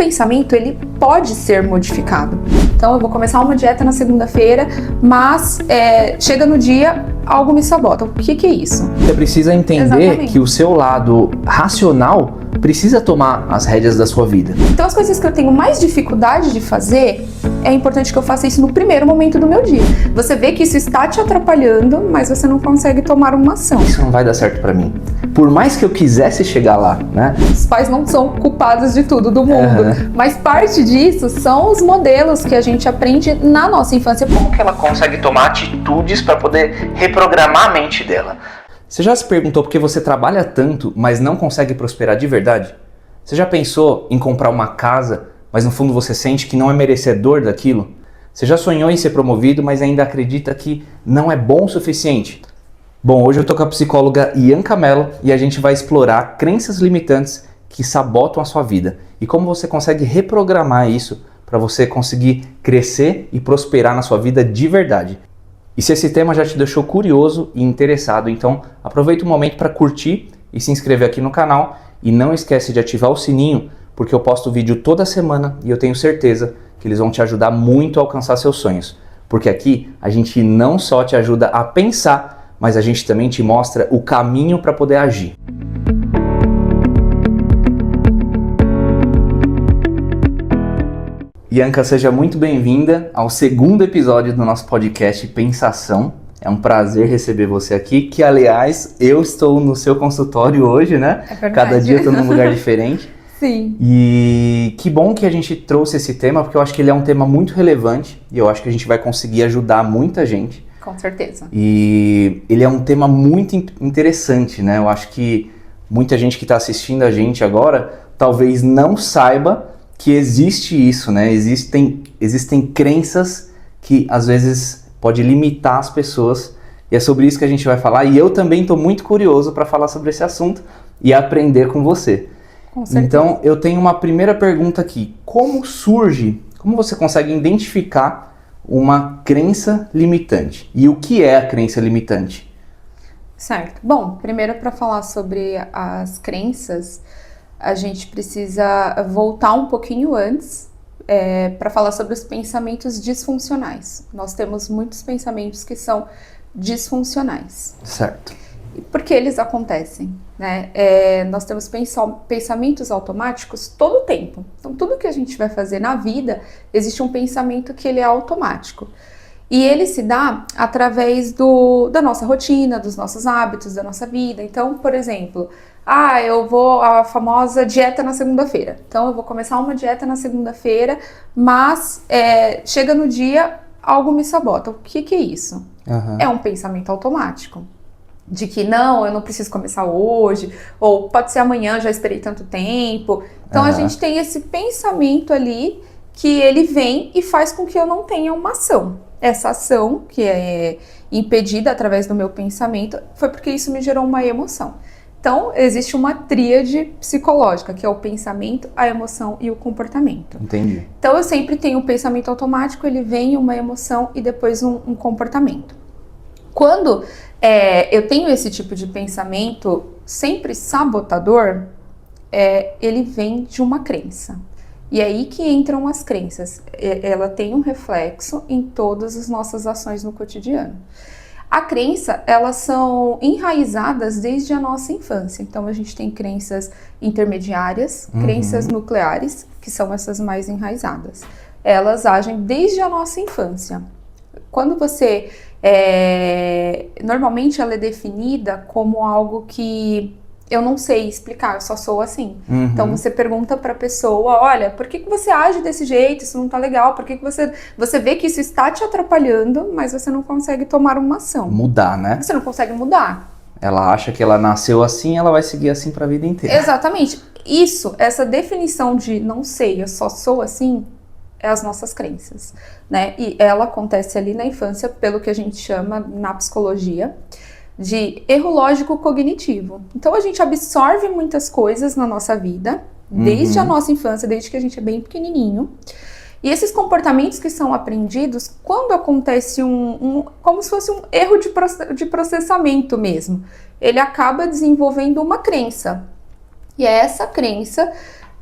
pensamento, ele pode ser modificado. Então eu vou começar uma dieta na segunda-feira, mas chega no dia, algo me sabota. O que é isso? Você precisa entender Exatamente. que o seu lado racional precisa tomar as rédeas da sua vida. Então as coisas que eu tenho mais dificuldade de fazer, é importante que eu faça isso no primeiro momento do meu dia. Você vê que isso está te atrapalhando, mas você não consegue tomar uma ação. Isso não vai dar certo pra mim. Por mais que eu quisesse chegar lá, né? Os pais não são culpados de tudo do mundo, mas parte disso são os modelos que a gente aprende na nossa infância. Como que ela consegue tomar atitudes para poder reprogramar a mente dela? Você já se perguntou por que você trabalha tanto, mas não consegue prosperar de verdade? Você já pensou em comprar uma casa, mas no fundo você sente que não é merecedor daquilo? Você já sonhou em ser promovido, mas ainda acredita que não é bom o suficiente? Bom, hoje eu tô com a psicóloga Ianca Mello e a gente vai explorar crenças limitantes que sabotam a sua vida e como você consegue reprogramar isso para você conseguir crescer e prosperar na sua vida de verdade. E se esse tema já te deixou curioso e interessado, então aproveita o momento para curtir e se inscrever aqui no canal e não esquece de ativar o sininho, porque eu posto vídeo toda semana e eu tenho certeza que eles vão te ajudar muito a alcançar seus sonhos. Porque aqui a gente não só te ajuda a pensar, mas a gente também te mostra o caminho para poder agir. Ianca, seja muito bem-vinda ao segundo episódio do nosso podcast Pensação. É um prazer receber você aqui, que aliás, eu estou no seu consultório hoje, né? É verdade. Cada dia eu estou num lugar diferente. Sim. E que bom que a gente trouxe esse tema, porque eu acho que ele é um tema muito relevante e eu acho que a gente vai conseguir ajudar muita gente. Com certeza. E ele é um tema muito interessante, né? Eu acho que muita gente que está assistindo a gente agora talvez não saiba que existe isso, né? Existem crenças que às vezes pode limitar as pessoas e é sobre isso que a gente vai falar. E eu também estou muito curioso para falar sobre esse assunto e aprender com você. Com certeza. Então eu tenho uma primeira pergunta aqui. Como você consegue identificar uma crença limitante? E o que é a crença limitante? Certo. Bom, primeiro para falar sobre as crenças, a gente precisa voltar um pouquinho antes para falar sobre os pensamentos disfuncionais. Nós temos muitos pensamentos que são disfuncionais. Certo. E por que eles acontecem? Né? Nós temos pensamentos automáticos todo o tempo. Então, tudo que a gente vai fazer na vida, existe um pensamento que ele é automático. E ele se dá através da nossa rotina, dos nossos hábitos, da nossa vida. Então, por exemplo, eu vou a famosa dieta na segunda-feira. Então, eu vou começar uma dieta na segunda-feira, mas chega no dia, algo me sabota. O que é isso? É um pensamento automático. De que não, eu não preciso começar hoje, ou pode ser amanhã, já esperei tanto tempo. Então, a gente tem esse pensamento ali que ele vem e faz com que eu não tenha uma ação. Essa ação, que é impedida através do meu pensamento, foi porque isso me gerou uma emoção. Então, existe uma tríade psicológica, que é o pensamento, a emoção e o comportamento. Entendi. Então, eu sempre tenho um pensamento automático, ele vem uma emoção e depois um comportamento. Quando eu tenho esse tipo de pensamento sempre sabotador, ele vem de uma crença. E é aí que entram as crenças. Ela tem um reflexo em todas as nossas ações no cotidiano. A crença, elas são enraizadas desde a nossa infância. Então, a gente tem crenças intermediárias, crenças nucleares, que são essas mais enraizadas. Elas agem desde a nossa infância. Quando você... normalmente ela é definida como algo que eu não sei explicar, eu só sou assim. Então você pergunta pra pessoa, olha, por que você age desse jeito? Isso não tá legal, por que você vê que isso está te atrapalhando, mas você não consegue tomar uma ação. Mudar, né? Você não consegue mudar. Ela acha que ela nasceu assim, ela vai seguir assim pra vida inteira. Exatamente. Essa definição de não sei, eu só sou assim, é as nossas crenças, né? E ela acontece ali na infância, pelo que a gente chama na psicologia de erro lógico cognitivo. Então a gente absorve muitas coisas na nossa vida, desde a nossa infância, desde que a gente é bem pequenininho. E esses comportamentos que são aprendidos, quando acontece como se fosse um erro de processamento mesmo, ele acaba desenvolvendo uma crença. E é essa crença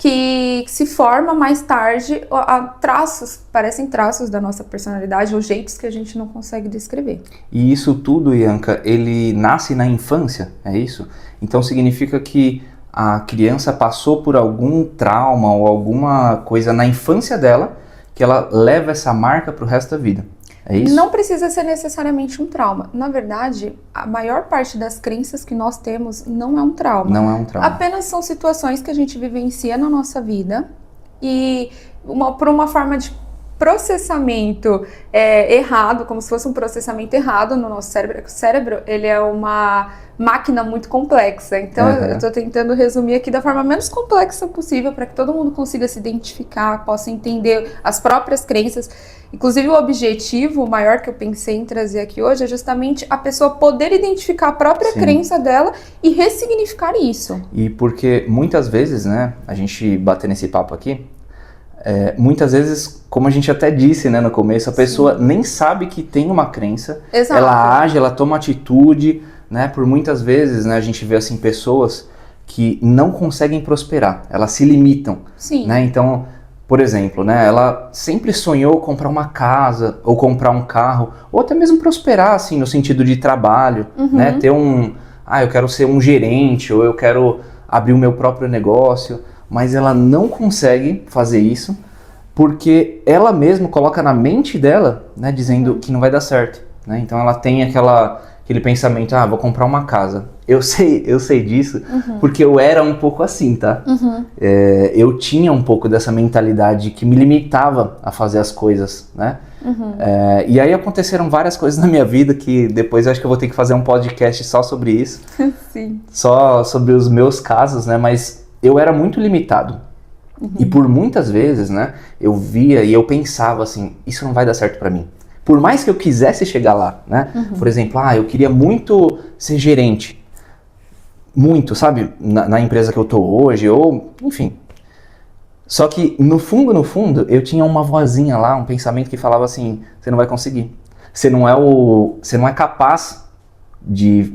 que se forma mais tarde a traços, parecem traços da nossa personalidade ou jeitos que a gente não consegue descrever. E isso tudo, Ianca, ele nasce na infância, é isso? Então significa que a criança passou por algum trauma ou alguma coisa na infância dela que ela leva essa marca pro resto da vida. É isso? Não precisa ser necessariamente um trauma. Na verdade, a maior parte das crenças que nós temos não é um trauma. Não é um trauma. Apenas são situações que a gente vivencia na nossa vida e por uma forma de processamento errado, como se fosse um processamento errado no nosso cérebro. O cérebro, ele é uma máquina muito complexa. Então, eu estou tentando resumir aqui da forma menos complexa possível para que todo mundo consiga se identificar, possa entender as próprias crenças. Inclusive, o objetivo maior que eu pensei em trazer aqui hoje é justamente a pessoa poder identificar a própria crença dela e ressignificar isso. E porque muitas vezes, né, a gente bater nesse papo aqui, muitas vezes, como a gente até disse, né, no começo, a pessoa nem sabe que tem uma crença, ela age, ela toma atitude, né, por muitas vezes, né, a gente vê assim pessoas que não conseguem prosperar, elas se limitam, né, então, por exemplo, né, ela sempre sonhou comprar uma casa, ou comprar um carro, ou até mesmo prosperar, assim, no sentido de trabalho, né, ter eu quero ser um gerente, ou eu quero abrir o meu próprio negócio, mas ela não consegue fazer isso porque ela mesma coloca na mente dela, né, dizendo que não vai dar certo, né? Então ela tem aquele pensamento, vou comprar uma casa. Eu sei disso porque eu era um pouco assim, tá? Eu tinha um pouco dessa mentalidade que me limitava a fazer as coisas, né? E aí aconteceram várias coisas na minha vida que depois eu acho que eu vou ter que fazer um podcast só sobre isso. Sim. Só sobre os meus casos, né? Mas eu era muito limitado. E por muitas vezes, né, eu via e eu pensava assim, isso não vai dar certo pra mim. Por mais que eu quisesse chegar lá, né? Por exemplo, eu queria muito ser gerente. Muito, sabe? Na empresa que eu tô hoje, ou enfim. Só que no fundo, eu tinha uma vozinha lá, um pensamento que falava assim, você não vai conseguir. Você não é capaz de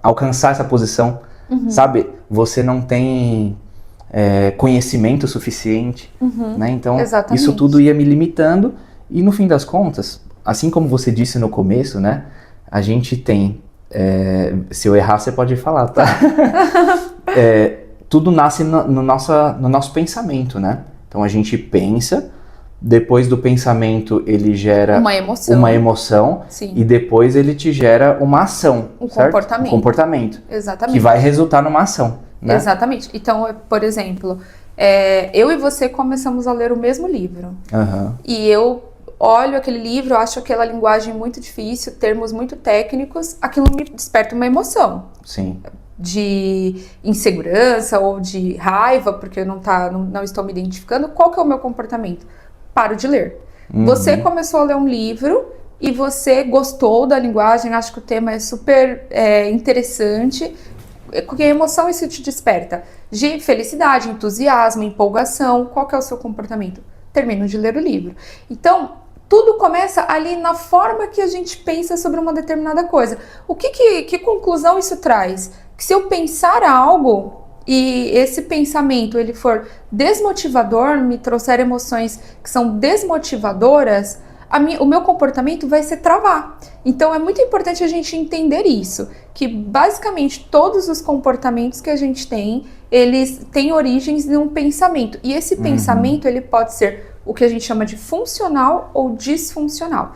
alcançar essa posição, sabe? Você não tem conhecimento suficiente, né? Então, isso tudo ia me limitando e no fim das contas, assim como você disse no começo, né? A gente tem, se eu errar você pode falar, tá? Tudo nasce no nosso pensamento, né? Então a gente pensa, depois do pensamento ele gera uma emoção e depois ele te gera uma ação, certo? Um comportamento. Exatamente. Que vai resultar numa ação. Né? Exatamente. Então, por exemplo, eu e você começamos a ler o mesmo livro. E eu olho aquele livro, acho aquela linguagem muito difícil, termos muito técnicos, aquilo me desperta uma emoção. Sim. De insegurança ou de raiva, porque eu não estou me identificando. Qual que é o meu comportamento? Paro de ler. Você começou a ler um livro e você gostou da linguagem, acho que o tema é super interessante. Que emoção isso te desperta? De felicidade, entusiasmo, empolgação. Qual que é o seu comportamento? Termino de ler o livro. Então, tudo começa ali na forma que a gente pensa sobre uma determinada coisa. Que conclusão isso traz? Que se eu pensar algo e esse pensamento ele for desmotivador, me trouxer emoções que são desmotivadoras, o meu comportamento vai se travar. Então é muito importante a gente entender isso, que basicamente todos os comportamentos que a gente tem, eles têm origens em um pensamento. E esse pensamento ele pode ser o que a gente chama de funcional ou disfuncional.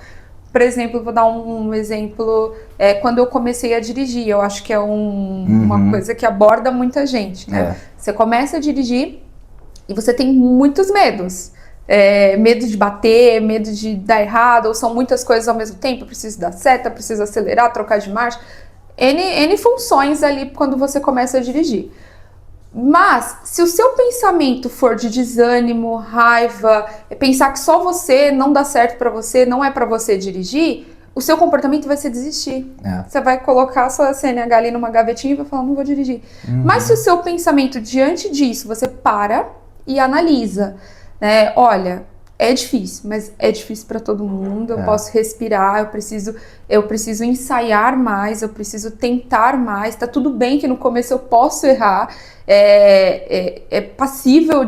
Por exemplo, vou dar um exemplo, quando eu comecei a dirigir, eu acho que é uma coisa que aborda muita gente, né? Você começa a dirigir e você tem muitos medos. Medo de bater, medo de dar errado, ou são muitas coisas ao mesmo tempo, preciso dar seta, preciso acelerar, trocar de marcha, N funções ali quando você começa a dirigir. Mas, se o seu pensamento for de desânimo, raiva, pensar que só você não dá certo pra você, não é pra você dirigir, o seu comportamento vai ser desistir. Você vai colocar a sua CNH ali numa gavetinha e vai falar, não vou dirigir. Mas se o seu pensamento, diante disso, você para e analisa, né? Olha, É difícil, mas é difícil para todo mundo. Eu posso respirar, eu preciso ensaiar mais, eu preciso tentar mais. Tá tudo bem que no começo eu posso errar. É passível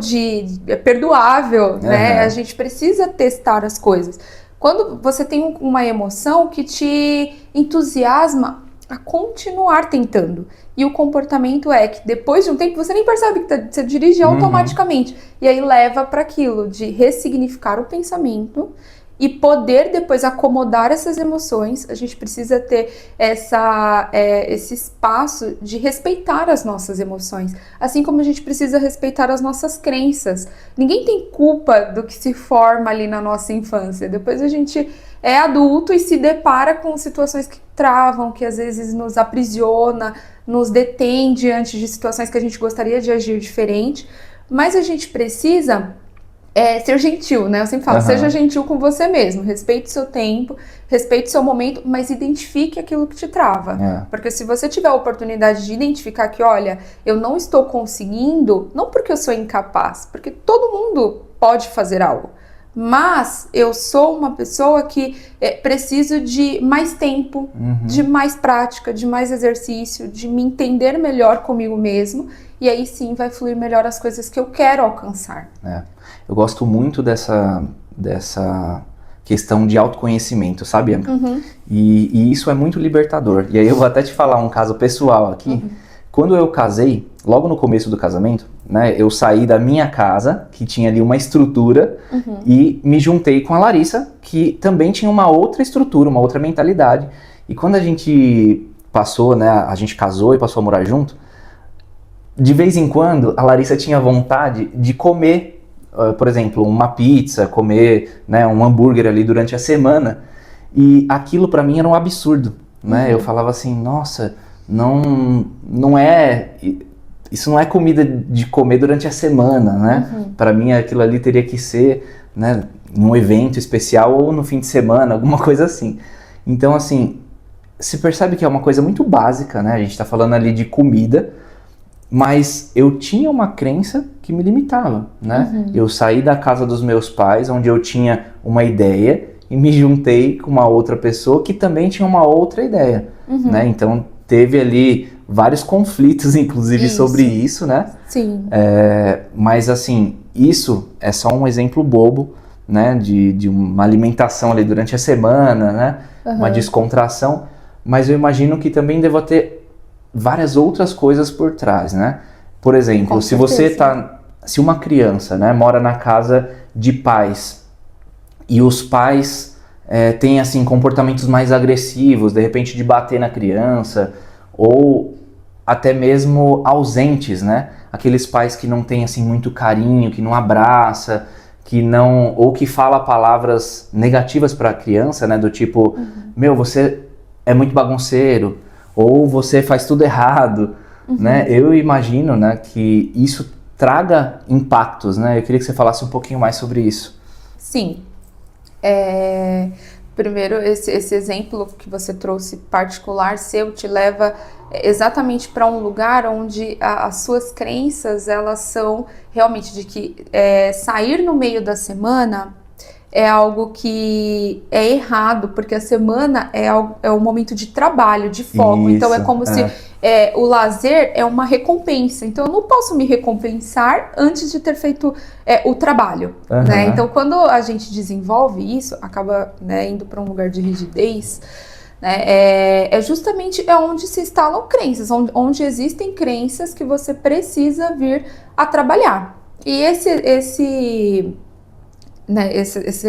é perdoável, né? A gente precisa testar as coisas. Quando você tem uma emoção que te entusiasma a continuar tentando. E o comportamento é que depois de um tempo você nem percebe que você dirige automaticamente. E aí leva para aquilo de ressignificar o pensamento e poder depois acomodar essas emoções. A gente precisa ter esse espaço de respeitar as nossas emoções. Assim como a gente precisa respeitar as nossas crenças. Ninguém tem culpa do que se forma ali na nossa infância. Depois a gente é adulto e se depara com situações que travam, que às vezes nos aprisiona, nos detém diante de situações que a gente gostaria de agir diferente, mas a gente precisa ser gentil, né? Eu sempre falo, seja gentil com você mesmo, respeite o seu tempo, respeite o seu momento, mas identifique aquilo que te trava. Porque se você tiver a oportunidade de identificar que, olha, eu não estou conseguindo, não porque eu sou incapaz, porque todo mundo pode fazer algo, mas eu sou uma pessoa que preciso de mais tempo, de mais prática, de mais exercício, de me entender melhor comigo mesmo, e aí sim vai fluir melhor as coisas que eu quero alcançar. Eu gosto muito dessa questão de autoconhecimento, sabe, Bianca? E isso é muito libertador. E aí eu vou até te falar um caso pessoal aqui. Quando eu casei, logo no começo do casamento, né, eu saí da minha casa, que tinha ali uma estrutura, e me juntei com a Larissa, que também tinha uma outra estrutura, uma outra mentalidade. E quando a gente passou, né, a gente casou e passou a morar junto, de vez em quando a Larissa tinha vontade de comer, por exemplo, uma pizza, comer, né, um hambúrguer ali durante a semana, e aquilo para mim era um absurdo, né? Eu falava assim, nossa, não é... Isso não é comida de comer durante a semana, né? Para mim aquilo ali teria que ser, né, num evento especial ou no fim de semana, alguma coisa assim. Então, assim, se percebe que é uma coisa muito básica, né? A gente tá falando ali de comida, mas eu tinha uma crença que me limitava, né? Eu saí da casa dos meus pais, onde eu tinha uma ideia, e me juntei com uma outra pessoa que também tinha uma outra ideia, né? Então teve ali vários conflitos, inclusive, sobre isso, né? Sim. Mas assim, isso é só um exemplo bobo, né? De uma alimentação ali durante a semana, né? Uma descontração, mas eu imagino que também deva ter várias outras coisas por trás, né? Por exemplo, se uma criança, né, mora na casa de pais e os pais têm assim comportamentos mais agressivos, de repente de bater na criança, ou até mesmo ausentes, né? Aqueles pais que não têm assim muito carinho, que não abraça, ou que fala palavras negativas para a criança, né? Do tipo, meu, você é muito bagunceiro, ou você faz tudo errado, né? Eu imagino, né, que isso traga impactos, né? Eu queria que você falasse um pouquinho mais sobre isso. Sim. Primeiro, esse exemplo que você trouxe particular seu te leva exatamente para um lugar onde as suas crenças, elas são realmente de que sair no meio da semana é algo que é errado, porque a semana é um momento de trabalho, de foco. Isso, então é como se o lazer é uma recompensa. Então eu não posso me recompensar antes de ter feito o trabalho. Né? Então quando a gente desenvolve isso, acaba, né, indo para um lugar de rigidez, né, justamente onde se instalam crenças, onde existem crenças que você precisa vir a trabalhar. E esse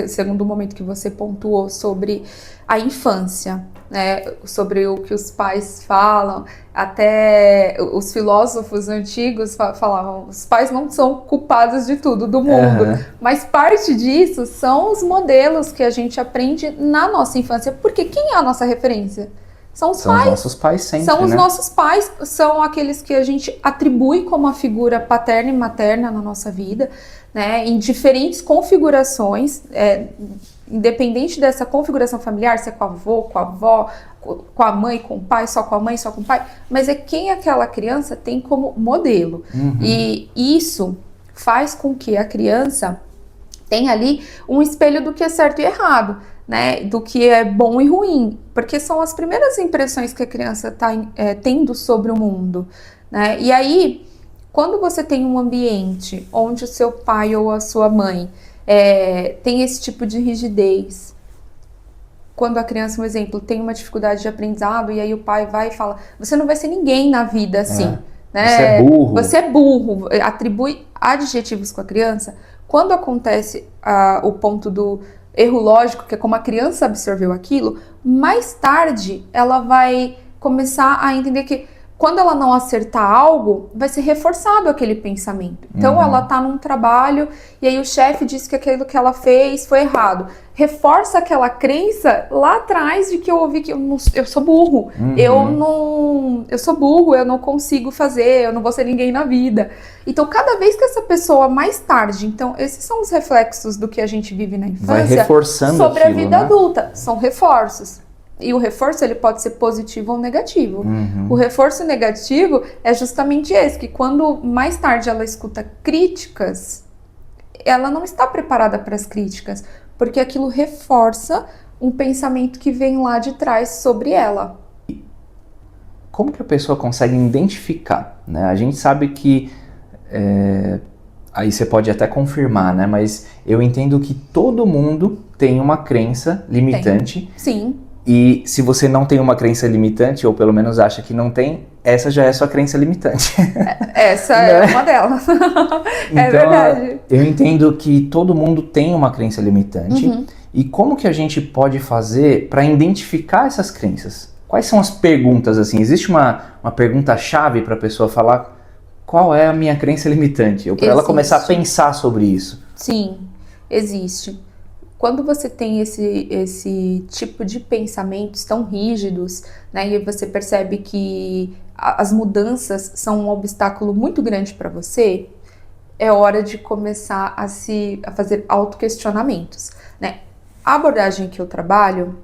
segundo momento que você pontuou sobre a infância, né, sobre o que os pais falam, até os filósofos antigos falavam, os pais não são culpados de tudo do mundo, mas parte disso são os modelos que a gente aprende na nossa infância, porque quem é a nossa referência? São os pais. São os nossos pais sempre, São os nossos pais, são aqueles que a gente atribui como a figura paterna e materna na nossa vida, né, em diferentes configurações, independente dessa configuração familiar, se é com a avô, com a avó, com a mãe, com o pai, só com a mãe, só com o pai, mas é quem aquela criança tem como modelo. E isso faz com que a criança tem ali um espelho do que é certo e errado, né? Do que é bom e ruim, porque são as primeiras impressões que a criança está tendo sobre o mundo, né? E aí, quando você tem um ambiente onde o seu pai ou a sua mãe tem esse tipo de rigidez, quando a criança, um exemplo, tem uma dificuldade de aprendizado e aí o pai vai e fala, você não vai ser ninguém na vida assim, né? Você é burro. Você é burro, atribui adjetivos com a criança. Quando acontece o ponto do erro lógico, que é como a criança absorveu aquilo, mais tarde ela vai começar a entender que quando ela não acertar algo, vai ser reforçado aquele pensamento. Então ela tá num trabalho e aí o chefe disse que aquilo que ela fez foi errado. Reforça aquela crença lá atrás de que eu ouvi que eu sou burro. Eu sou burro, eu não consigo fazer, eu não vou ser ninguém na vida. Então cada vez que essa pessoa mais tarde, então esses são os reflexos do que a gente vive na infância, vai reforçando sobre aquilo, a vida né? adulta, são reforços. E o reforço, ele pode ser positivo ou negativo. O reforço negativo é justamente esse, que quando mais tarde ela escuta críticas, ela não está preparada para as críticas, porque aquilo reforça um pensamento que vem lá de trás sobre ela. Como que a pessoa consegue identificar, né? A gente sabe que, aí você pode até confirmar, né? Mas eu entendo que todo mundo tem uma crença limitante. Sim. E se você não tem uma crença limitante, ou pelo menos acha que não tem, essa já é sua crença limitante. Essa é uma delas. É verdade. Eu entendo que todo mundo tem uma crença limitante. E como que a gente pode fazer para identificar essas crenças? Quais são as perguntas, assim? Existe uma pergunta-chave para a pessoa falar qual é a minha crença limitante? Ou para ela começar a pensar sobre isso? Sim, existe. Quando você tem esse tipo de pensamentos tão rígidos, né, e você percebe que as mudanças são um obstáculo muito grande para você, é hora de começar a fazer autoquestionamentos, né? A abordagem que eu trabalho,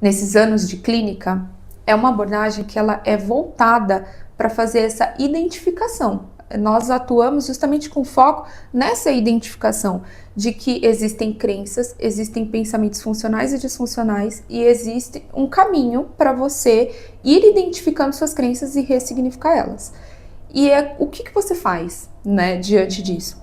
nesses anos de clínica, é uma abordagem que ela é voltada para fazer essa identificação. Nós atuamos justamente com foco nessa identificação de que existem crenças, existem pensamentos funcionais e disfuncionais e existe um caminho para você ir identificando suas crenças e ressignificar elas. E o que você faz, né, diante disso?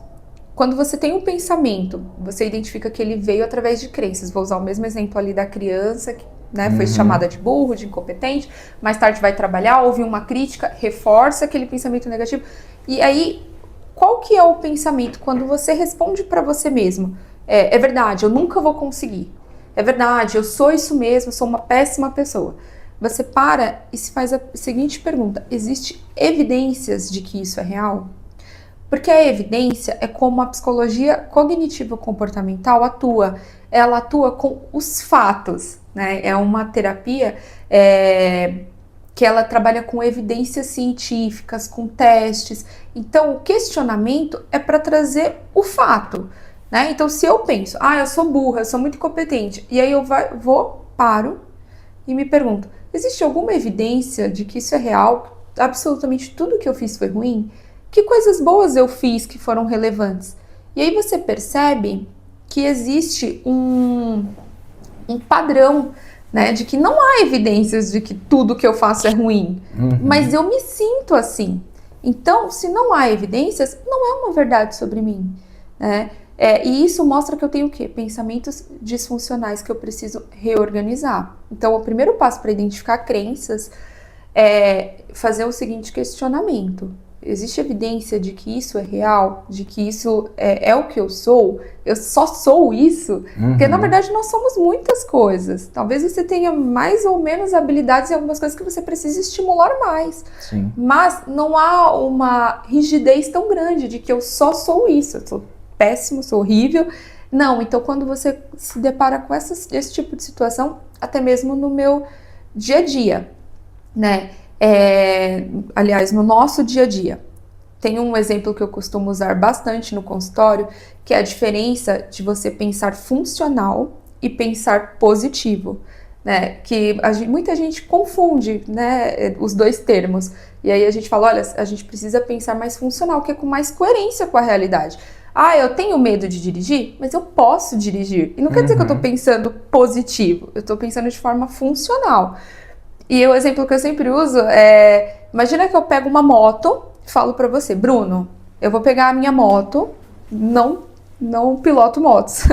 Quando você tem um pensamento, você identifica que ele veio através de crenças. Vou usar o mesmo exemplo ali da criança, né, foi chamada de burro, de incompetente, mais tarde vai trabalhar, ouve uma crítica, reforça aquele pensamento negativo. E aí, qual que é o pensamento quando você responde para você mesmo? É verdade, eu nunca vou conseguir. É verdade, eu sou isso mesmo, eu sou uma péssima pessoa. Você para e se faz a seguinte pergunta: existem evidências de que isso é real? Porque a evidência é como a psicologia cognitivo-comportamental atua. Ela atua com os fatos, né? É uma terapia que ela trabalha com evidências científicas, com testes. Então, o questionamento é para trazer o fato, né? Então, se eu penso, eu sou burra, eu sou muito incompetente, e aí eu paro e me pergunto, existe alguma evidência de que isso é real? Absolutamente tudo que eu fiz foi ruim? Que coisas boas eu fiz que foram relevantes? E aí você percebe que existe um padrão, né, de que não há evidências de que tudo que eu faço é ruim, mas eu me sinto assim. Então, se não há evidências, não é uma verdade sobre mim, né? E isso mostra que eu tenho o quê? Pensamentos disfuncionais que eu preciso reorganizar. Então, o primeiro passo para identificar crenças é fazer o seguinte questionamento: existe evidência de que isso é real? De que isso é o que eu sou? Eu só sou isso? Porque, na verdade, nós somos muitas coisas. Talvez você tenha mais ou menos habilidades em algumas coisas que você precisa estimular mais. Sim. Mas não há uma rigidez tão grande de que eu só sou isso. Eu sou péssimo, sou horrível. Não, então quando você se depara com esse tipo de situação, até mesmo no meu dia a dia, né? Aliás, no nosso dia a dia. Tem um exemplo que eu costumo usar bastante no consultório, que é a diferença de você pensar funcional e pensar positivo, né? Que muita gente confunde, né, os dois termos. E aí a gente fala, olha, a gente precisa pensar mais funcional, que é com mais coerência com a realidade. Ah, eu tenho medo de dirigir, mas eu posso dirigir. E não quer dizer que eu tô pensando positivo, eu tô pensando de forma funcional. E o exemplo que eu sempre uso é, imagina que eu pego uma moto e falo pra você, Bruno, eu vou pegar a minha moto, não piloto motos,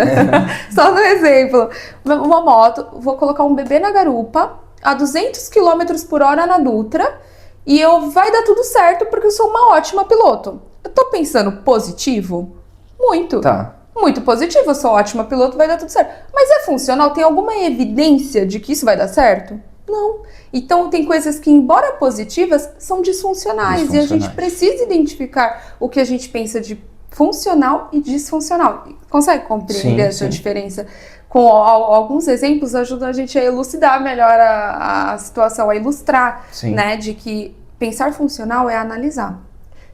só no exemplo, uma moto, vou colocar um bebê na garupa, a 200 km por hora na Dutra, e vai dar tudo certo porque eu sou uma ótima piloto. Eu tô pensando positivo? Muito. Tá. Muito positivo, eu sou ótima piloto, vai dar tudo certo. Mas é funcional? Tem alguma evidência de que isso vai dar certo? Não. Então, tem coisas que, embora positivas, são disfuncionais. E a gente precisa identificar o que a gente pensa de funcional e disfuncional. Consegue compreender essa diferença? Com alguns exemplos, ajuda a gente a elucidar melhor a situação, a ilustrar, né? De que pensar funcional é analisar.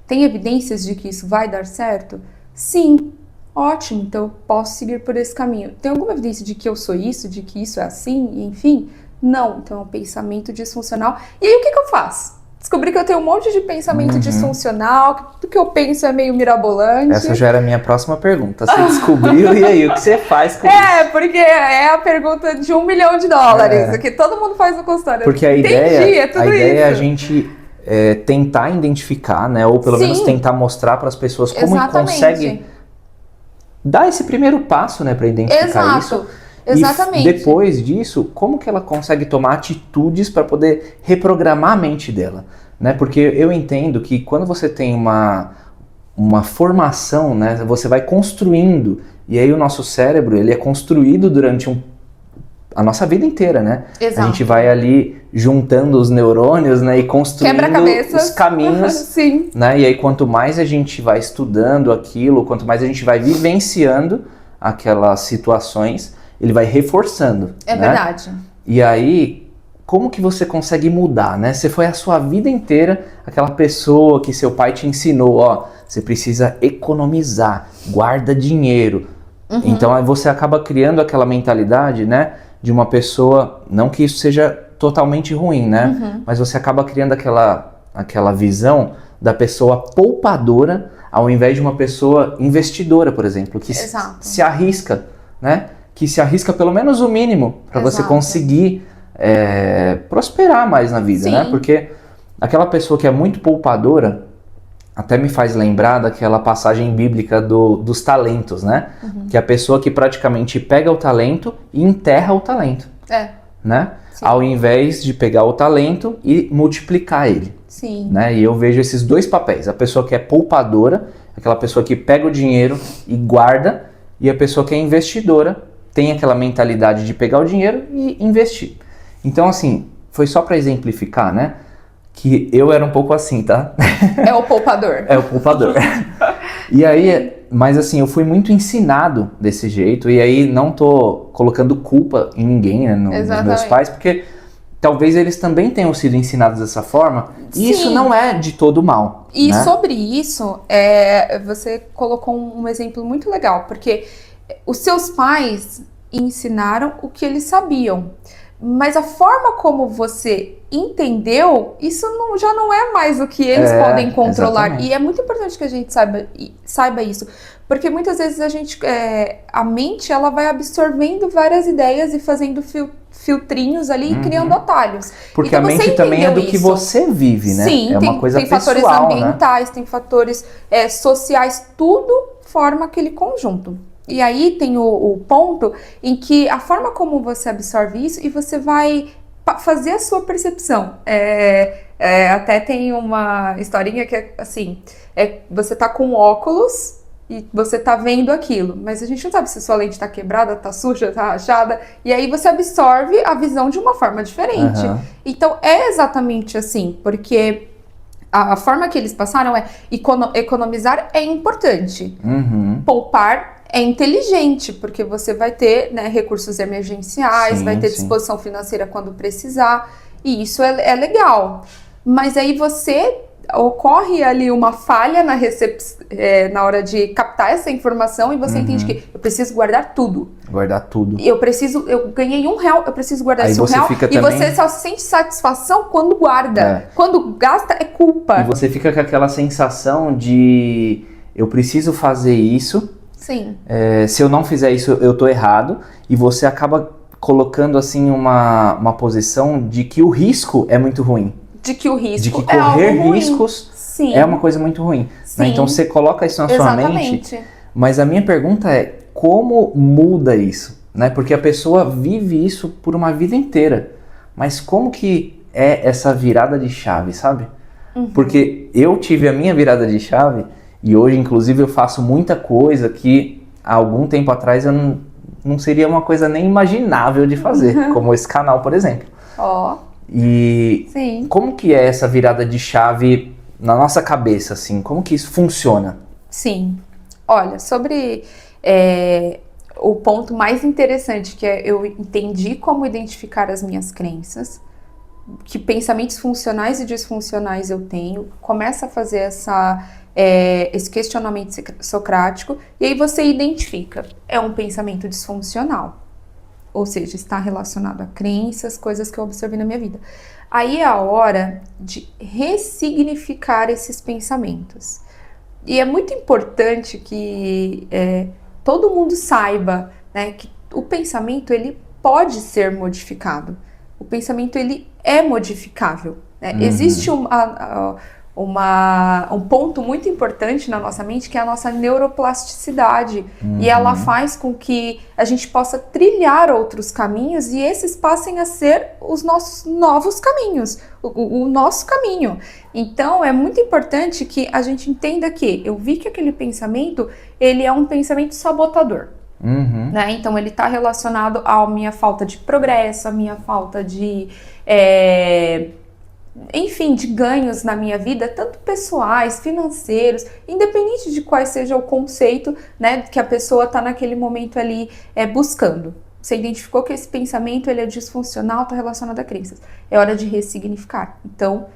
Tem evidências de que isso vai dar certo? Sim. Ótimo, então eu posso seguir por esse caminho. Tem alguma evidência de que eu sou isso, de que isso é assim, enfim? Não, então é um pensamento disfuncional. E aí o que eu faço? Descobri que eu tenho um monte de pensamento disfuncional, que tudo que eu penso é meio mirabolante. Essa já era a minha próxima pergunta. Você descobriu e aí, o que você faz com isso? Porque é a pergunta de $1 milhão, que todo mundo faz no consultório. Porque a ideia é a gente tentar identificar, né? Ou pelo menos tentar mostrar para as pessoas como consegue dar esse primeiro passo, né, para identificar isso. Exatamente. E depois disso, como que ela consegue tomar atitudes para poder reprogramar a mente dela, né? Porque eu entendo que quando você tem uma formação, né, você vai construindo, e aí o nosso cérebro, ele é construído durante a nossa vida inteira, né? Exato. A gente vai ali juntando os neurônios, né, e construindo os caminhos, Sim. Né? E aí quanto mais a gente vai estudando aquilo, quanto mais a gente vai vivenciando aquelas situações, ele vai reforçando. É verdade. E aí, como que você consegue mudar, né? Você foi a sua vida inteira aquela pessoa que seu pai te ensinou, você precisa economizar, guarda dinheiro. Então aí você acaba criando aquela mentalidade, né, de uma pessoa, não que isso seja totalmente ruim, né? Mas você acaba criando aquela visão da pessoa poupadora ao invés de uma pessoa investidora, por exemplo, que se arrisca, né? Que se arrisca pelo menos o mínimo para você conseguir prosperar mais na vida, né? Porque aquela pessoa que é muito poupadora até me faz lembrar daquela passagem bíblica dos talentos, né? Que é a pessoa que praticamente pega o talento e enterra o talento, né? Ao invés de pegar o talento e multiplicar ele. Sim. Né? E eu vejo esses dois papéis, a pessoa que é poupadora, aquela pessoa que pega o dinheiro e guarda, e a pessoa que é investidora, tem aquela mentalidade de pegar o dinheiro e investir. Então, assim, foi só para exemplificar, né? Que eu era um pouco assim, tá? É o poupador. É o poupador. E aí, mas assim, eu fui muito ensinado desse jeito, e aí não tô colocando culpa em ninguém, né, nos meus pais, porque talvez eles também tenham sido ensinados dessa forma, e isso não é de todo mal. E né? sobre isso, você colocou um exemplo muito legal, porque os seus pais ensinaram o que eles sabiam, mas a forma como você entendeu, isso já não é mais o que eles podem controlar. Exatamente. E é muito importante que a gente saiba isso, porque muitas vezes a mente ela vai absorvendo várias ideias e fazendo filtrinhos ali e criando atalhos. Porque então, a mente também é do que você vive, né? Sim, é uma coisa tem fatores pessoal, ambientais, né? tem fatores sociais, tudo forma aquele conjunto. E aí tem o ponto em que a forma como você absorve isso e você vai fazer a sua percepção. Até tem uma historinha que é assim, você tá com óculos e você tá vendo aquilo, mas a gente não sabe se sua lente tá quebrada, tá suja, tá rachada, e aí você absorve a visão de uma forma diferente. Então é exatamente assim, porque a forma que eles passaram economizar é importante, poupar é inteligente, porque você vai ter, né, recursos emergenciais, vai ter disposição financeira quando precisar, e isso é legal. Mas aí ocorre ali uma falha na hora de captar essa informação e você entende que eu preciso guardar tudo. Guardar tudo. Eu ganhei R$1, eu preciso guardar esse R$1 e você só sente satisfação quando guarda. Quando gasta é culpa. E você fica com aquela sensação de eu preciso fazer isso, Sim. Se eu não fizer isso eu tô errado, e você acaba colocando assim uma posição de que o risco é muito ruim. De que o risco de que é correr algo ruim. riscos Sim. é uma coisa muito ruim. Né? Então você coloca isso na sua mente, mas a minha pergunta é, como muda isso? Né? Porque a pessoa vive isso por uma vida inteira, mas como que é essa virada de chave, sabe? Porque eu tive a minha virada de chave e hoje, inclusive, eu faço muita coisa que há algum tempo atrás eu não seria uma coisa nem imaginável de fazer, como esse canal, por exemplo. E Sim. como que é essa virada de chave na nossa cabeça, assim? Como que isso funciona? Sim. Olha, sobre o ponto mais interessante, que é eu entendi como identificar as minhas crenças, que pensamentos funcionais e disfuncionais eu tenho, começa a fazer esse questionamento socrático, e aí você identifica, é um pensamento disfuncional, ou seja, está relacionado a crenças, coisas que eu observei na minha vida. Aí é a hora de ressignificar esses pensamentos. E é muito importante que todo mundo saiba, né, que o pensamento ele pode ser modificado. O pensamento ele é modificável. Né? Existe um ponto muito importante na nossa mente, que é a nossa neuroplasticidade. E ela faz com que a gente possa trilhar outros caminhos e esses passem a ser os nossos novos caminhos, o nosso caminho. Então, é muito importante que a gente entenda que eu vi que aquele pensamento, ele é um pensamento sabotador. Né? Então, ele está relacionado à minha falta de progresso, à minha falta de... enfim, de ganhos na minha vida, tanto pessoais, financeiros, independente de qual seja o conceito, né, que a pessoa está naquele momento ali buscando. Você identificou que esse pensamento ele é disfuncional, está relacionado a crenças. É hora de ressignificar. Então,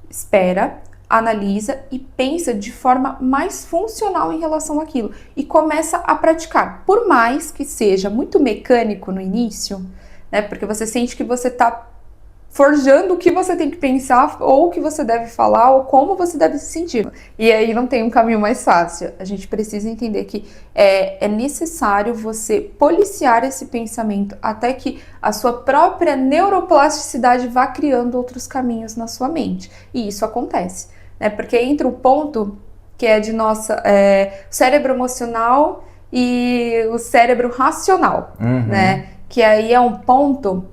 espera, analisa e pensa de forma mais funcional em relação àquilo. E começa a praticar. Por mais que seja muito mecânico no início, né, porque você sente que você está forjando o que você tem que pensar, ou o que você deve falar, ou como você deve se sentir. E aí não tem um caminho mais fácil. A gente precisa entender que é necessário você policiar esse pensamento até que a sua própria neuroplasticidade vá criando outros caminhos na sua mente. E isso acontece, né? Porque entra um ponto que é de cérebro emocional e o cérebro racional, né? Que aí é um ponto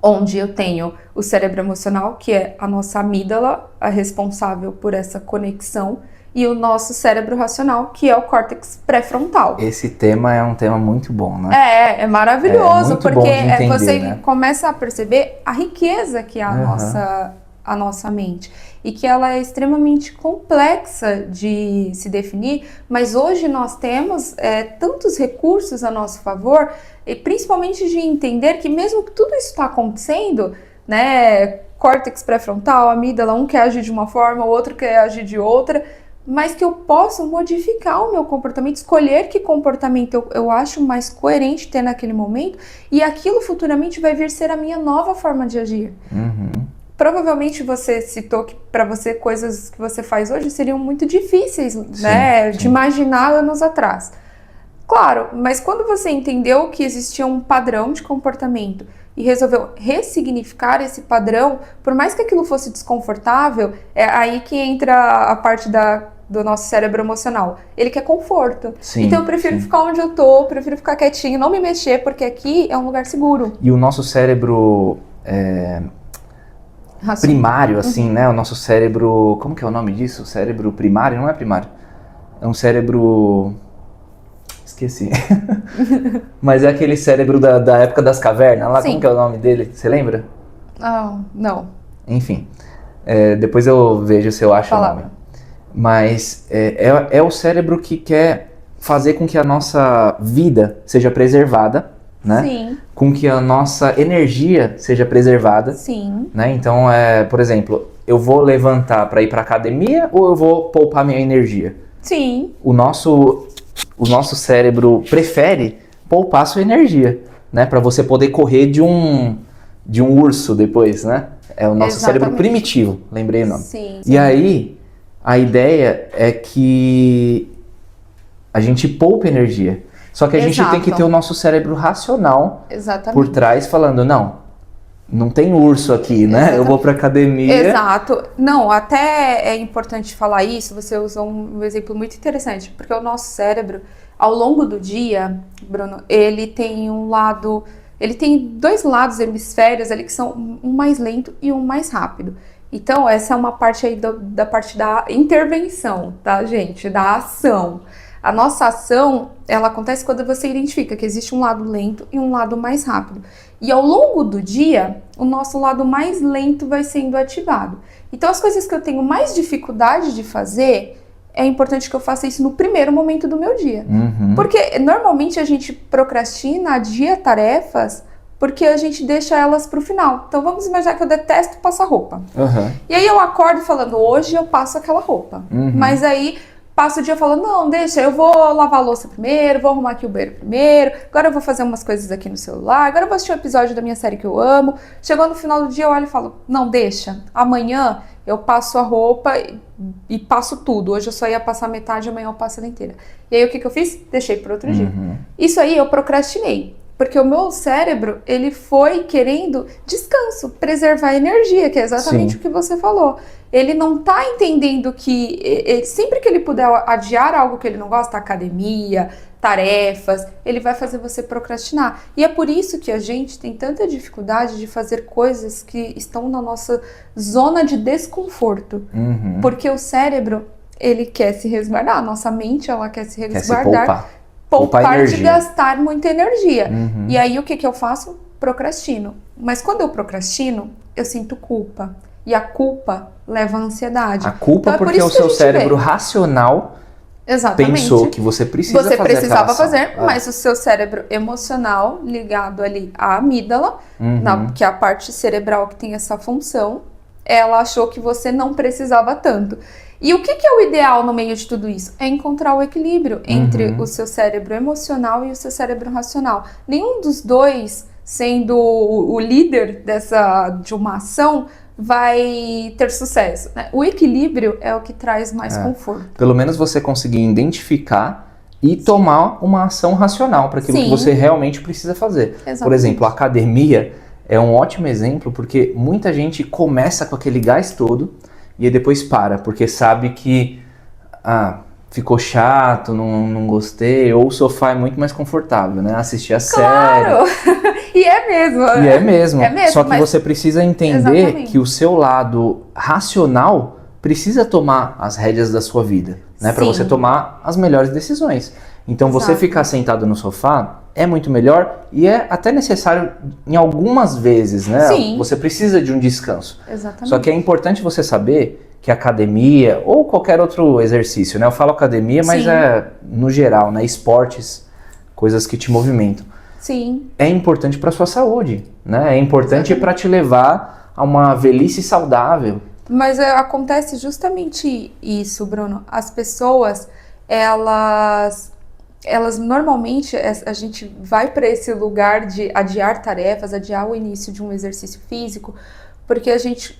onde eu tenho o cérebro emocional, que é a nossa amígdala, a responsável por essa conexão, e o nosso cérebro racional, que é o córtex pré-frontal. Esse tema é um tema muito bom, né? É maravilhoso, muito porque bom de entender, você né? começa a perceber a riqueza que é a nossa mente. E que ela é extremamente complexa de se definir, mas hoje nós temos tantos recursos a nosso favor, e principalmente de entender que mesmo que tudo isso está acontecendo, né, córtex pré-frontal, amígdala, um quer agir de uma forma, o outro quer agir de outra, mas que eu posso modificar o meu comportamento, escolher que comportamento eu acho mais coerente ter naquele momento, e aquilo futuramente vai vir ser a minha nova forma de agir. Provavelmente você citou que para você coisas que você faz hoje seriam muito difíceis, né, de imaginar anos atrás. Claro, mas quando você entendeu que existia um padrão de comportamento e resolveu ressignificar esse padrão, por mais que aquilo fosse desconfortável, é aí que entra a parte do nosso cérebro emocional. Ele quer conforto. Então eu prefiro ficar onde eu tô, prefiro ficar quietinho, não me mexer, porque aqui é um lugar seguro. E o nosso cérebro primário, assim, né? O nosso cérebro... Como que é o nome disso? Cérebro primário? Não é primário. É um cérebro... Esqueci. Mas é aquele cérebro da época das cavernas lá. Como que é o nome dele? Você lembra? Não. Enfim. Depois eu vejo se eu acho o nome. Mas é o cérebro que quer fazer com que a nossa vida seja preservada, né? Sim. Com que a nossa energia seja preservada. Sim. Né? Então, por exemplo, eu vou levantar para ir para academia ou eu vou poupar minha energia? Sim. O nosso cérebro prefere poupar sua energia, né? Para você poder correr de um urso depois, né? É o nosso cérebro primitivo, lembrei o nome. Sim. E aí, a ideia é que a gente poupa energia. Só que a gente tem que ter o nosso cérebro racional por trás falando, não tem urso aqui, né? Exatamente. Eu vou pra academia. Exato. Não, até é importante falar isso, você usou um exemplo muito interessante, porque o nosso cérebro, ao longo do dia, Bruno, ele tem dois lados, hemisférios ali, que são um mais lento e um mais rápido. Então, essa é uma parte aí da parte da intervenção, tá, gente? Da ação. A nossa ação, ela acontece quando você identifica que existe um lado lento e um lado mais rápido. E ao longo do dia, o nosso lado mais lento vai sendo ativado. Então, as coisas que eu tenho mais dificuldade de fazer, é importante que eu faça isso no primeiro momento do meu dia. Porque, normalmente, a gente procrastina, adia tarefas, porque a gente deixa elas pro final. Então, vamos imaginar que eu detesto passar roupa. E aí, eu acordo falando, hoje eu passo aquela roupa. Mas aí... passo o dia falando, não, deixa, eu vou lavar a louça primeiro, vou arrumar aqui o banheiro primeiro, agora eu vou fazer umas coisas aqui no celular, agora eu vou assistir um episódio da minha série que eu amo. Chegou no final do dia, eu olho e falo, não, deixa, amanhã eu passo a roupa e passo tudo. Hoje eu só ia passar metade, amanhã eu passo ela inteira. E aí o que eu fiz? Deixei para outro dia. Isso aí eu procrastinei. Porque o meu cérebro, ele foi querendo descanso, preservar energia, que é exatamente o que você falou. Ele não tá entendendo que sempre que ele puder adiar algo que ele não gosta, academia, tarefas, ele vai fazer você procrastinar. E é por isso que a gente tem tanta dificuldade de fazer coisas que estão na nossa zona de desconforto. Porque o cérebro, ele quer se resguardar, a nossa mente, ela quer se resguardar. Poupar de gastar muita energia. E aí o que eu faço? Procrastino. Mas quando eu procrastino, eu sinto culpa. E a culpa leva à ansiedade. A culpa então, porque o seu cérebro racional pensou que você precisa fazer aquela ação. Você precisava fazer, mas o seu cérebro emocional, ligado ali à amígdala, que é a parte cerebral que tem essa função, ela achou que você não precisava tanto. E o que é o ideal no meio de tudo isso? É encontrar o equilíbrio entre o seu cérebro emocional e o seu cérebro racional. Nenhum dos dois, sendo o líder de uma ação, vai ter sucesso, né? O equilíbrio é o que traz mais conforto. Pelo menos você conseguir identificar e tomar uma ação racional para aquilo que você realmente precisa fazer. Exatamente. Por exemplo, a academia é um ótimo exemplo porque muita gente começa com aquele gás todo e aí depois para, porque sabe que ficou chato, não gostei, ou o sofá é muito mais confortável, né? Assistir a série. E é mesmo. E é mesmo. Só que você precisa entender que o seu lado racional precisa tomar as rédeas da sua vida, né? Para você tomar as melhores decisões. Então você ficar sentado no sofá é muito melhor e é até necessário em algumas vezes, né? Você precisa de um descanso. Exatamente. Só que é importante você saber que a academia ou qualquer outro exercício, né? Eu falo academia, mas é no geral, né? Esportes, coisas que te movimentam. É importante para sua saúde, né? É importante para te levar a uma velhice saudável. Mas acontece justamente isso, Bruno. As pessoas, elas normalmente, a gente vai para esse lugar de adiar tarefas, adiar o início de um exercício físico, porque a gente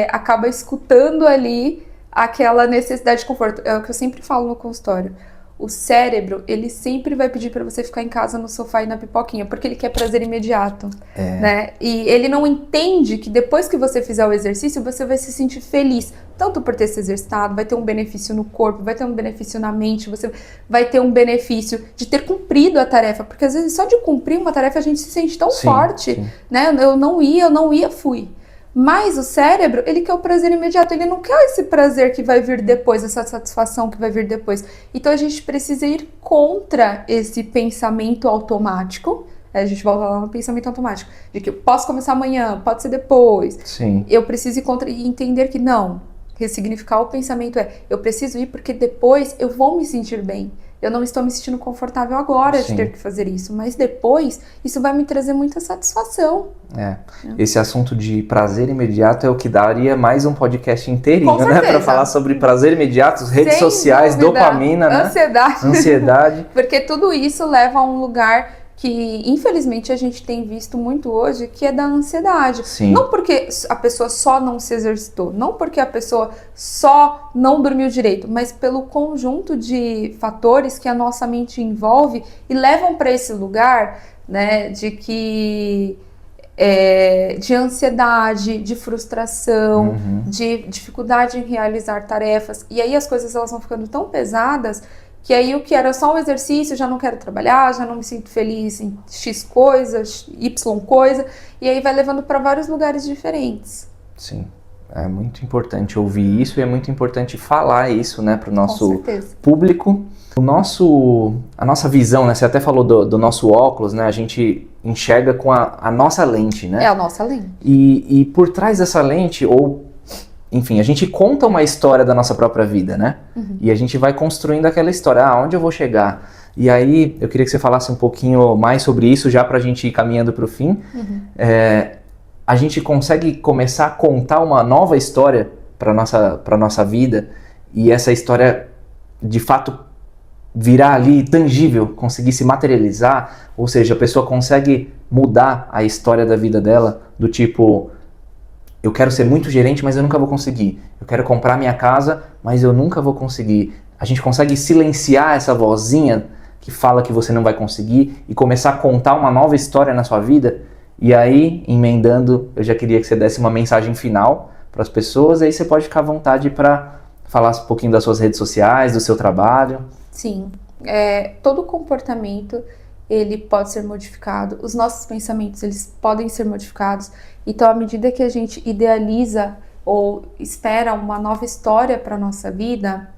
acaba escutando ali aquela necessidade de conforto. É o que eu sempre falo no consultório. O cérebro, ele sempre vai pedir para você ficar em casa no sofá e na pipoquinha, porque ele quer prazer imediato, né? E ele não entende que depois que você fizer o exercício, você vai se sentir feliz, tanto por ter se exercitado, vai ter um benefício no corpo, vai ter um benefício na mente, você vai ter um benefício de ter cumprido a tarefa, porque às vezes só de cumprir uma tarefa a gente se sente tão forte, né? Eu não ia, fui. Mas o cérebro, ele quer o prazer imediato, ele não quer esse prazer que vai vir depois, essa satisfação que vai vir depois. Então a gente precisa ir contra esse pensamento automático. A gente volta lá no pensamento automático, de que eu posso começar amanhã, pode ser depois. Eu preciso ir contra e entender que não. Ressignificar o pensamento eu preciso ir porque depois eu vou me sentir bem. Eu não estou me sentindo confortável agora de ter que fazer isso, mas depois isso vai me trazer muita satisfação. Esse assunto de prazer imediato é o que daria mais um podcast inteirinho, né? Para falar sobre prazer imediato, redes sociais, dopamina, ansiedade. Ansiedade. Porque tudo isso leva a um lugar que infelizmente a gente tem visto muito hoje, que é da ansiedade. Sim. Não porque a pessoa só não se exercitou, não porque a pessoa só não dormiu direito, mas pelo conjunto de fatores que a nossa mente envolve e levam para esse lugar, né, de ansiedade, de frustração, de dificuldade em realizar tarefas. E aí as coisas elas vão ficando tão pesadas que aí o que era só um exercício, já não quero trabalhar, já não me sinto feliz em X coisa, Y coisa, e aí vai levando para vários lugares diferentes. Sim, é muito importante ouvir isso e é muito importante falar isso, né, para o nosso público. A nossa visão, né, você até falou do nosso óculos, né, a gente enxerga com a nossa lente, né? É a nossa lente. E por trás dessa lente, enfim, a gente conta uma história da nossa própria vida, né? E a gente vai construindo aquela história, onde eu vou chegar? E aí, eu queria que você falasse um pouquinho mais sobre isso, já pra gente ir caminhando pro fim. A gente consegue começar a contar uma nova história pra nossa vida, e essa história, de fato, virar ali tangível, conseguir se materializar, ou seja, a pessoa consegue mudar a história da vida dela, do tipo... Eu quero ser muito gerente, mas eu nunca vou conseguir. Eu quero comprar minha casa, mas eu nunca vou conseguir. A gente consegue silenciar essa vozinha que fala que você não vai conseguir e começar a contar uma nova história na sua vida. E aí, emendando, eu já queria que você desse uma mensagem final para as pessoas. Aí você pode ficar à vontade para falar um pouquinho das suas redes sociais, do seu trabalho. Sim. Todo comportamento ele pode ser modificado. Os nossos pensamentos eles podem ser modificados. Então, à medida que a gente idealiza ou espera uma nova história para a nossa vida,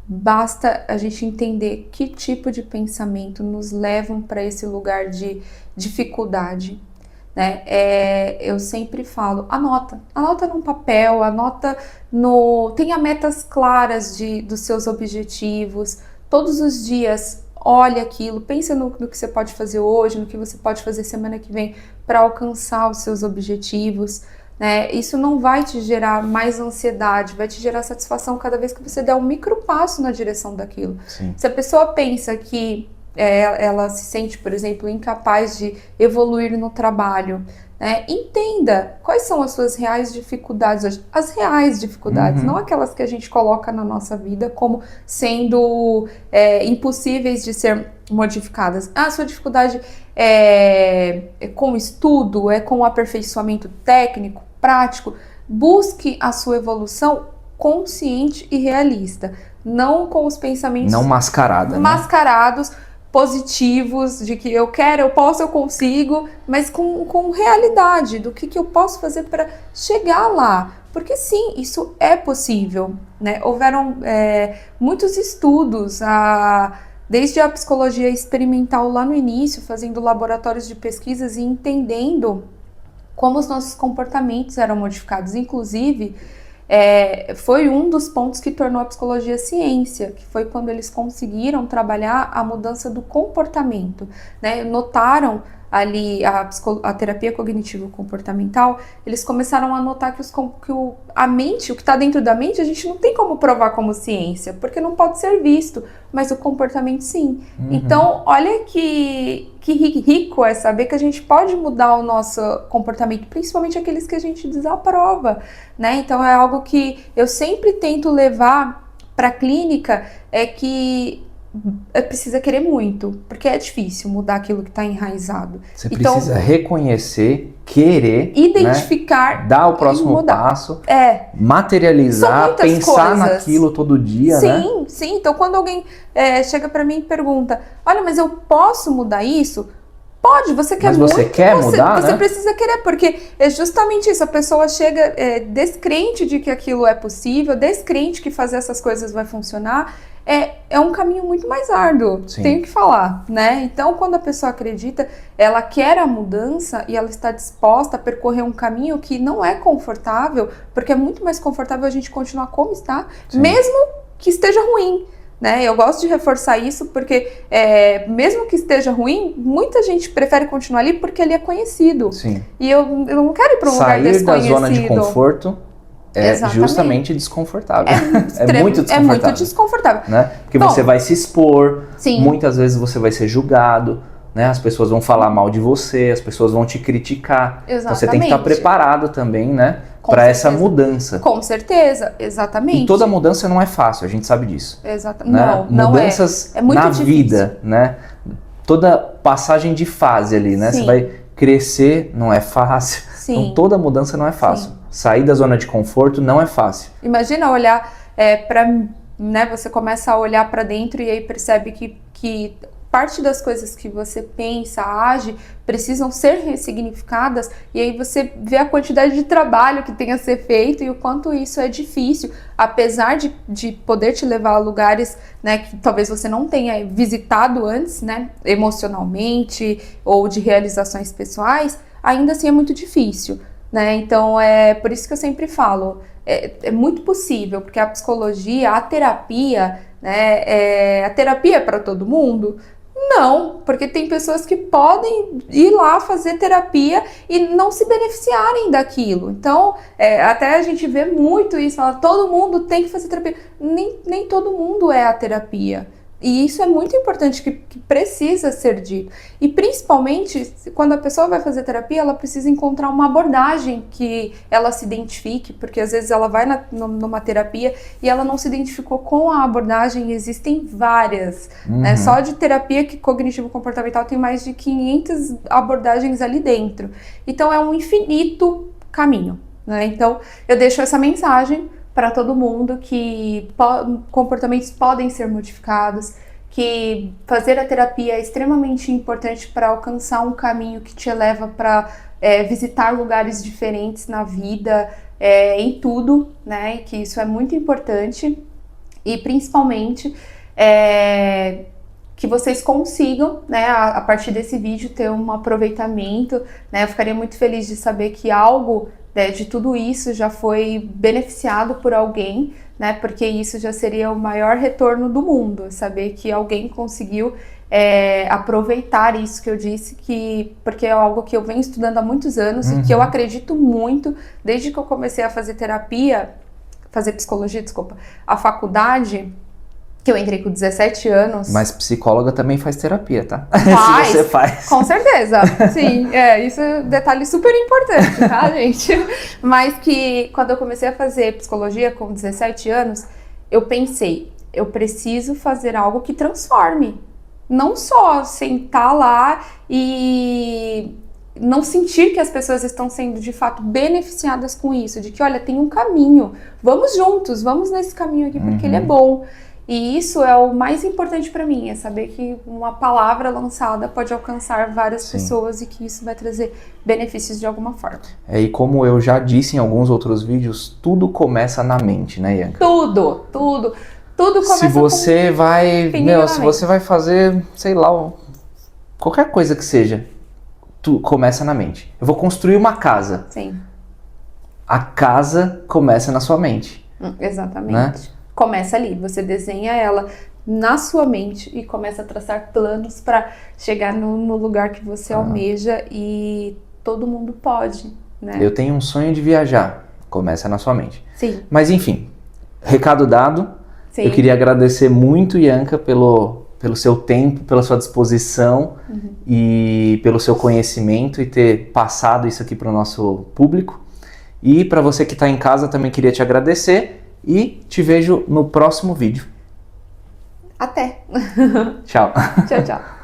basta a gente entender que tipo de pensamento nos levam para esse lugar de dificuldade, né? Eu sempre falo, anota num papel, tenha metas claras dos seus objetivos, todos os dias. Olha aquilo, pensa no que você pode fazer hoje, no que você pode fazer semana que vem para alcançar os seus objetivos, né? Isso não vai te gerar mais ansiedade, vai te gerar satisfação cada vez que você der um micro passo na direção daquilo. Sim. Se a pessoa pensa que ela se sente, por exemplo, incapaz de evoluir no trabalho, né? Entenda quais são as suas reais dificuldades hoje, as reais dificuldades, não aquelas que a gente coloca na nossa vida como sendo impossíveis de ser modificadas. A sua dificuldade é com estudo, é com aperfeiçoamento técnico, prático. Busque a sua evolução consciente e realista, não com os pensamentos não mascarados, positivos, de que eu quero, eu posso, eu consigo, mas com realidade, do que eu posso fazer para chegar lá. Porque sim, isso é possível, né? Houveram muitos estudos, desde a psicologia experimental lá no início, fazendo laboratórios de pesquisas e entendendo como os nossos comportamentos eram modificados. Inclusive, foi um dos pontos que tornou a psicologia ciência, que foi quando eles conseguiram trabalhar a mudança do comportamento, né? Notaram ali a terapia cognitivo-comportamental, eles começaram a notar que a mente, o que está dentro da mente, a gente não tem como provar como ciência, porque não pode ser visto, mas o comportamento sim. Então, olha que rico é saber que a gente pode mudar o nosso comportamento, principalmente aqueles que a gente desaprova, né? Então, é algo que eu sempre tento levar para a clínica, que precisa querer muito, porque é difícil mudar aquilo que está enraizado. Você precisa reconhecer, querer, identificar, né? Dar o próximo passo, materializar, pensar naquilo todo dia, né? Sim. Então, quando alguém chega para mim e pergunta, olha, mas eu posso mudar isso? Pode, você quer muito. Mas você quer mudar, Você precisa querer, porque é justamente isso. A pessoa chega descrente de que aquilo é possível, descrente que fazer essas coisas vai funcionar. É um caminho muito mais árduo, tenho que falar, né? Então, quando a pessoa acredita, ela quer a mudança e ela está disposta a percorrer um caminho que não é confortável, porque é muito mais confortável a gente continuar como está, mesmo que esteja ruim, né? Eu gosto de reforçar isso porque, mesmo que esteja ruim, muita gente prefere continuar ali porque ele é conhecido. Sim. E eu não quero ir para um lugar desconhecido. Sair da zona de conforto justamente desconfortável. É muito desconfortável. É muito desconfortável. Né? Porque você vai se expor, muitas vezes você vai ser julgado, né? As pessoas vão falar mal de você, as pessoas vão te criticar. Exatamente. Então você tem que estar preparado também, né? Para essa mudança. Com certeza, exatamente. E toda mudança não é fácil, a gente sabe disso. Exatamente. Né? Não mudanças é. É muito na difícil. vida, né? Toda passagem de fase ali, né? Sim. Você vai crescer, não é fácil. Sim. Então toda mudança não é fácil. Sim. Sair da zona de conforto não é fácil. Imagina olhar para, né? Você começa a olhar para dentro e aí percebe que parte das coisas que você pensa, age, precisam ser ressignificadas, e aí você vê a quantidade de trabalho que tem a ser feito e o quanto isso é difícil, apesar de poder te levar a lugares, né, que talvez você não tenha visitado antes, né, emocionalmente ou de realizações pessoais, ainda assim é muito difícil, né? Então é por isso que eu sempre falo, é muito possível, porque a psicologia, a terapia, né, a terapia é para todo mundo? Não, porque tem pessoas que podem ir lá fazer terapia e não se beneficiarem daquilo. Então, até a gente vê muito isso, fala, todo mundo tem que fazer terapia. Nem todo mundo é a terapia. E isso é muito importante, que precisa ser dito. E principalmente, quando a pessoa vai fazer terapia, ela precisa encontrar uma abordagem que ela se identifique, porque às vezes ela vai numa terapia e ela não se identificou com a abordagem, existem várias. Né? Só de terapia cognitivo-comportamental tem mais de 500 abordagens ali dentro. Então é um infinito caminho. Né? Então eu deixo essa mensagem para todo mundo que comportamentos podem ser modificados, que fazer a terapia é extremamente importante para alcançar um caminho que te leva para visitar lugares diferentes na vida, em tudo, né? Que isso é muito importante e principalmente que vocês consigam, né, a partir desse vídeo ter um aproveitamento, né? Eu ficaria muito feliz de saber que algo de tudo isso já foi beneficiado por alguém, né? Porque isso já seria o maior retorno do mundo, saber que alguém conseguiu aproveitar isso que eu disse, porque é algo que eu venho estudando há muitos anos e que eu acredito muito, desde que eu comecei a fazer psicologia, a faculdade, que eu entrei com 17 anos. Mas psicóloga também faz terapia, tá? Faz, se você faz. Com certeza, sim. Isso é um detalhe super importante, tá, gente? Mas que quando eu comecei a fazer psicologia com 17 anos, eu pensei, eu preciso fazer algo que transforme. Não só sentar lá e não sentir que as pessoas estão sendo de fato beneficiadas com isso, de que, olha, tem um caminho, vamos juntos, vamos nesse caminho aqui porque ele é bom. E isso é o mais importante para mim, é saber que uma palavra lançada pode alcançar várias pessoas e que isso vai trazer benefícios de alguma forma. E como eu já disse em alguns outros vídeos, tudo começa na mente, né, Ianca? Tudo começa se você vai fazer, sei lá, qualquer coisa que seja, começa na mente. Eu vou construir uma casa. Sim. A casa começa na sua mente. Exatamente. Né? Começa ali, você desenha ela na sua mente e começa a traçar planos para chegar no lugar que você almeja, e todo mundo pode, né? Eu tenho um sonho de viajar, começa na sua mente. Sim. Mas enfim, recado dado. Sim. Eu queria agradecer muito, Ianca, pelo seu tempo, pela sua disposição e pelo seu conhecimento e ter passado isso aqui para o nosso público. E para você que está em casa, também queria te agradecer. E te vejo no próximo vídeo. Até! Tchau. Tchau, tchau.